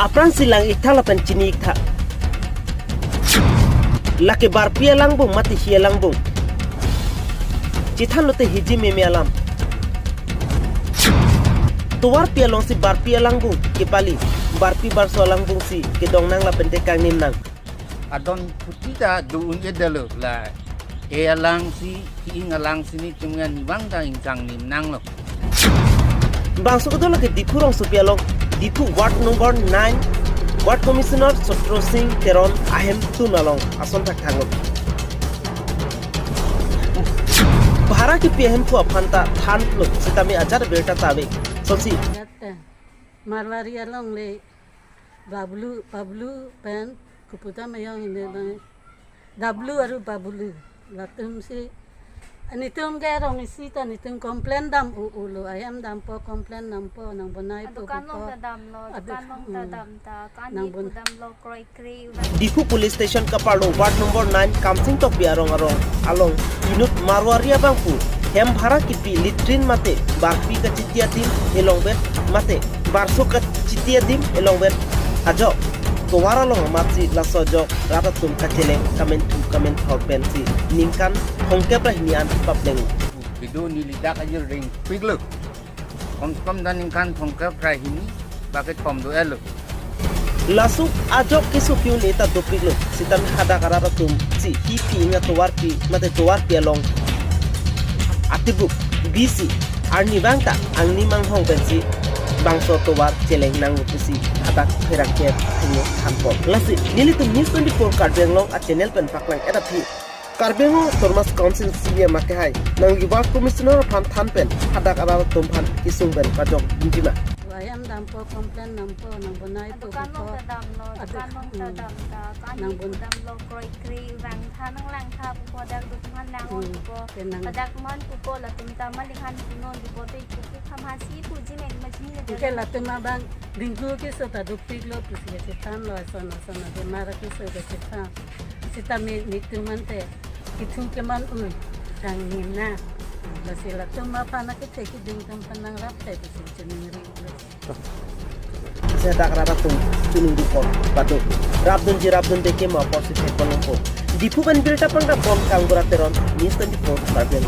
Apran silang ikta lapan cini ikta. Laki barpia langbung mati hia langbung. Citan lote hiji meme alam. Tuar pia long si barpia langbung ke pali. Barpi barso langbung si ke dong nang lapan tekang nim nang. Adon putita duun edalo la alang si ingalang sini cuman bang ta ingkang nim nang lo. Bang sukudo laki dipurong supia long. Dipu Ward number 9 Ward Commissioner Sotro Singh Teron ahem tunalong ason tak tangop. Bahara ki PM pu apanta than lo sitami ajar beta tabe. Sosi Marwari along le bablu pen kuputa mayang inde bang dablu aru bablu latum si anitum gerong isi tan nitum komplain dam ulo ayam dam po komplain nam po nang bonai po kan long tadam lo kan long tadam ta kan nang ni tadam lo kroi kri Dipu Police Station Kapalo Ward number 9 Kamsing tok biarong arong along inut Marwaria bangpu hem bhara kipi litrin mate barpi ka chitia dim elong bet mate barso ka chitia dim elong bet ajo Tuwara long matsi lasojo rata tum kacele kamen pensi ningkan hongke prahinian papleng. Bidu nilida kajir ring piglo. Kom dan ingkan pongka prahini bakit pom do elo. Lasu ajo kisu piun eta dopiglo sitam hada karata tum si hipi inga tuwar pi mate tuwar pi along atibu bisi arni bangta angni mang hong pensi bangso tuwar celeng nang upusi atak perakket ini kanpol lasi nili tum news 24 karbeng long a channel pen paklang eta phi karbengo Thomas Council CA makehai nang Ward Commissioner phan than pen adak ara tum phan kisung ben kajok intima ayam dam po komplain nam po nang bonai po kan long tadam lo kan long tadam ta kan ni tadam lo kroi kri wang tha nang lang tha po dak du man lang on po dak man po la tum ta malikhan non di po te ku khamasi pu ji men majni ne ke latum bang dinggu ke so ta dupik lo pusi ke tan lo asana de mara ke so ke ta sita mi nituman te kitung ke man tang nimna la sila tuma pa na kita ding tam panang rap te pusi cheniri saya tak rata tum tunung di pon batu rabdun deke ma porsi kolompo dipu ban bilta pangka pon kang burateron news 24 karbeng